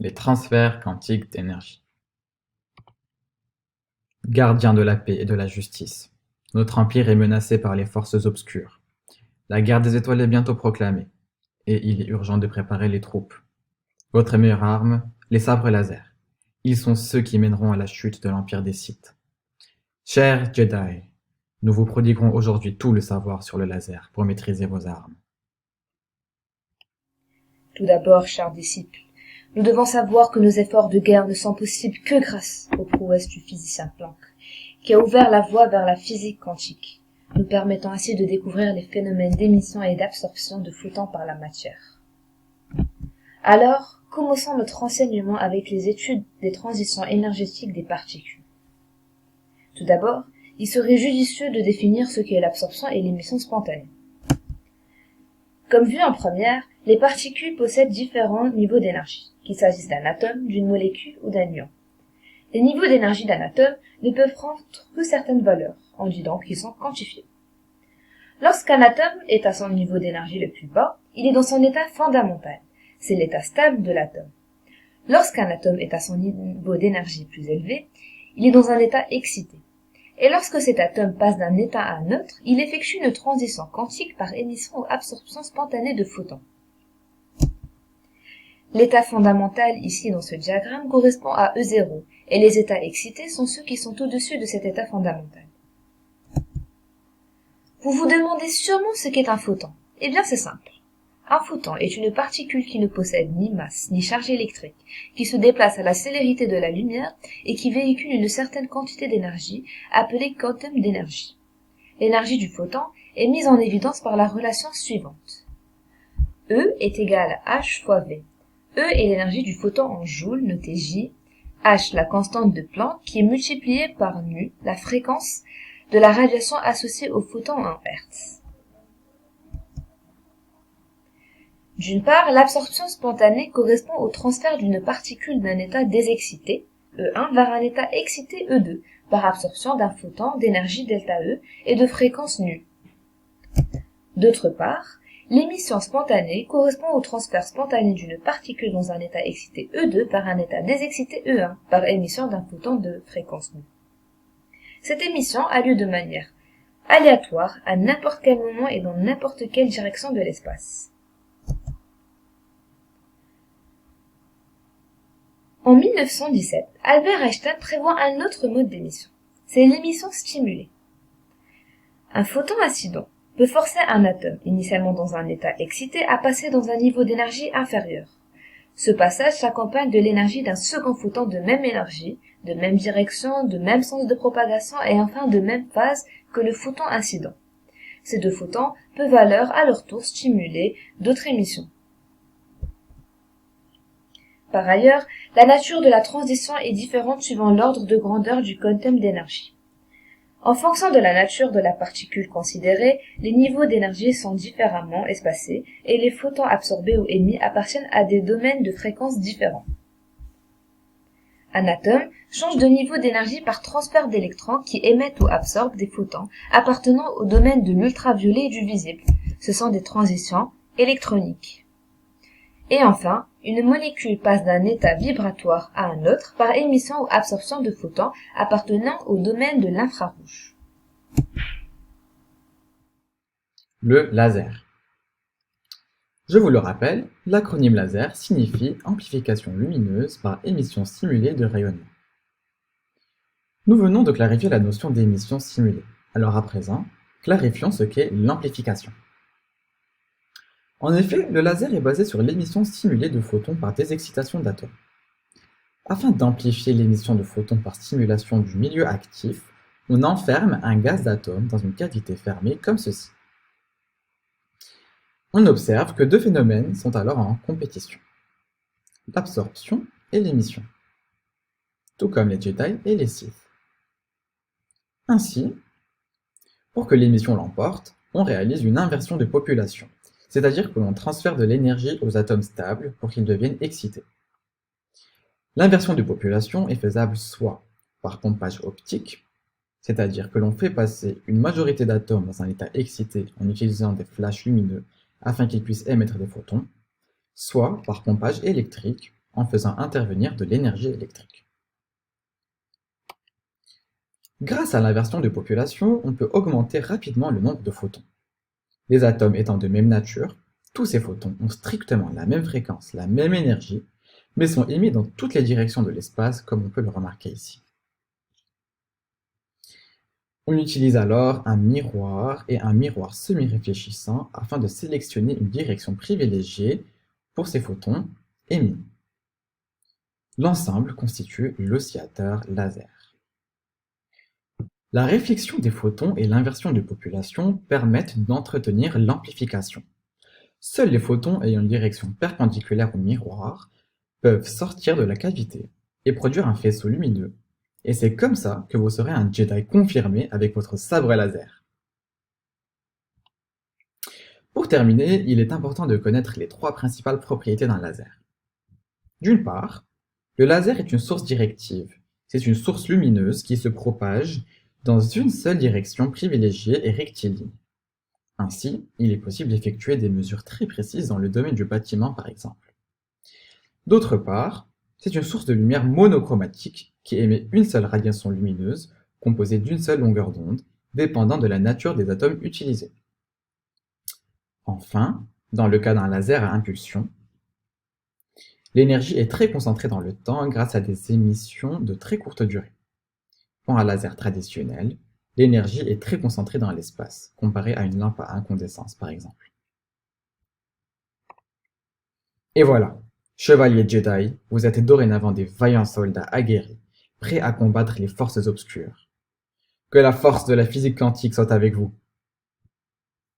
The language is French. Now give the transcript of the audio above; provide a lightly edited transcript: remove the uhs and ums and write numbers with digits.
Les transferts quantiques d'énergie. Gardien de la paix et de la justice, notre empire est menacé par les forces obscures. La guerre des étoiles est bientôt proclamée, et il est urgent de préparer les troupes. Votre meilleure arme, les sabres laser. Ils sont ceux qui mèneront à la chute de l'empire des Sith. Chers Jedi, nous vous prodiguerons aujourd'hui tout le savoir sur le laser pour maîtriser vos armes. Tout d'abord, chers disciples, nous devons savoir que nos efforts de guerre ne sont possibles que grâce aux prouesses du physicien Planck, qui a ouvert la voie vers la physique quantique, nous permettant ainsi de découvrir les phénomènes d'émission et d'absorption de photons par la matière. Alors, commençons notre renseignement avec les études des transitions énergétiques des particules. Tout d'abord, il serait judicieux de définir ce qu'est l'absorption et l'émission spontanée. Comme vu en première, les particules possèdent différents niveaux d'énergie, qu'il s'agisse d'un atome, d'une molécule ou d'un ion. Les niveaux d'énergie d'un atome ne peuvent prendre que certaines valeurs, on dit donc qu'ils sont quantifiés. Lorsqu'un atome est à son niveau d'énergie le plus bas, il est dans son état fondamental, c'est l'état stable de l'atome. Lorsqu'un atome est à son niveau d'énergie plus élevé, il est dans un état excité. Et lorsque cet atome passe d'un état à un autre, il effectue une transition quantique par émission ou absorption spontanée de photons. L'état fondamental ici dans ce diagramme correspond à E0, et les états excités sont ceux qui sont au-dessus de cet état fondamental. Vous vous demandez sûrement ce qu'est un photon. Eh bien c'est simple. Un photon est une particule qui ne possède ni masse ni charge électrique, qui se déplace à la célérité de la lumière et qui véhicule une certaine quantité d'énergie, appelée quantum d'énergie. L'énergie du photon est mise en évidence par la relation suivante. E est égal à H fois V. E est l'énergie du photon en joules, notée J, H la constante de Planck qui est multipliée par nu, la fréquence de la radiation associée au photon en Hertz. D'une part, l'absorption spontanée correspond au transfert d'une particule d'un état désexcité, E1, vers un état excité, E2, par absorption d'un photon d'énergie delta E et de fréquence nu. D'autre part, l'émission spontanée correspond au transfert spontané d'une particule dans un état excité E2 par un état désexcité E1, par émission d'un photon de fréquence nu. Cette émission a lieu de manière aléatoire à n'importe quel moment et dans n'importe quelle direction de l'espace. En 1917, Albert Einstein prévoit un autre mode d'émission. C'est l'émission stimulée. Un photon incident peut forcer un atome, initialement dans un état excité, à passer dans un niveau d'énergie inférieur. Ce passage s'accompagne de l'énergie d'un second photon de même énergie, de même direction, de même sens de propagation et enfin de même phase que le photon incident. Ces deux photons peuvent alors à leur tour stimuler d'autres émissions. Par ailleurs, la nature de la transition est différente suivant l'ordre de grandeur du quantum d'énergie. En fonction de la nature de la particule considérée, les niveaux d'énergie sont différemment espacés et les photons absorbés ou émis appartiennent à des domaines de fréquence différents. Un atome change de niveau d'énergie par transfert d'électrons qui émettent ou absorbent des photons appartenant au domaine de l'ultraviolet et du visible. Ce sont des transitions électroniques. Et enfin, une molécule passe d'un état vibratoire à un autre par émission ou absorption de photons appartenant au domaine de l'infrarouge. Le laser. Je vous le rappelle, l'acronyme laser signifie amplification lumineuse par émission simulée de rayonnement. Nous venons de clarifier la notion d'émission simulée. Alors à présent, clarifions ce qu'est l'amplification. En effet, le laser est basé sur l'émission simulée de photons par désexcitation d'atomes. Afin d'amplifier l'émission de photons par stimulation du milieu actif, on enferme un gaz d'atomes dans une cavité fermée comme ceci. On observe que deux phénomènes sont alors en compétition, l'absorption et l'émission, tout comme les Jedi et les Sith. Ainsi, pour que l'émission l'emporte, on réalise une inversion de population, c'est-à-dire que l'on transfère de l'énergie aux atomes stables pour qu'ils deviennent excités. L'inversion de population est faisable soit par pompage optique, c'est-à-dire que l'on fait passer une majorité d'atomes dans un état excité en utilisant des flashs lumineux afin qu'ils puissent émettre des photons, soit par pompage électrique, en faisant intervenir de l'énergie électrique. Grâce à l'inversion de population, on peut augmenter rapidement le nombre de photons. Les atomes étant de même nature, tous ces photons ont strictement la même fréquence, la même énergie, mais sont émis dans toutes les directions de l'espace, comme on peut le remarquer ici. On utilise alors un miroir et un miroir semi-réfléchissant afin de sélectionner une direction privilégiée pour ces photons émis. L'ensemble constitue l'oscillateur laser. La réflexion des photons et l'inversion de population permettent d'entretenir l'amplification. Seuls les photons ayant une direction perpendiculaire au miroir peuvent sortir de la cavité et produire un faisceau lumineux, et c'est comme ça que vous serez un Jedi confirmé avec votre sabre laser. Pour terminer, il est important de connaître les 3 principales propriétés d'un laser. D'une part, le laser est une source directive. C'est une source lumineuse qui se propage dans une seule direction privilégiée et rectiligne. Ainsi, il est possible d'effectuer des mesures très précises dans le domaine du bâtiment par exemple. D'autre part, c'est une source de lumière monochromatique qui émet une seule radiation lumineuse composée d'une seule longueur d'onde, dépendant de la nature des atomes utilisés. Enfin, dans le cas d'un laser à impulsion, l'énergie est très concentrée dans le temps grâce à des émissions de très courte durée. Pour un laser traditionnel, l'énergie est très concentrée dans l'espace, comparée à une lampe à incandescence par exemple. Et voilà, chevaliers Jedi, vous êtes dorénavant des vaillants soldats aguerris, prêts à combattre les forces obscures. Que la force de la physique quantique soit avec vous.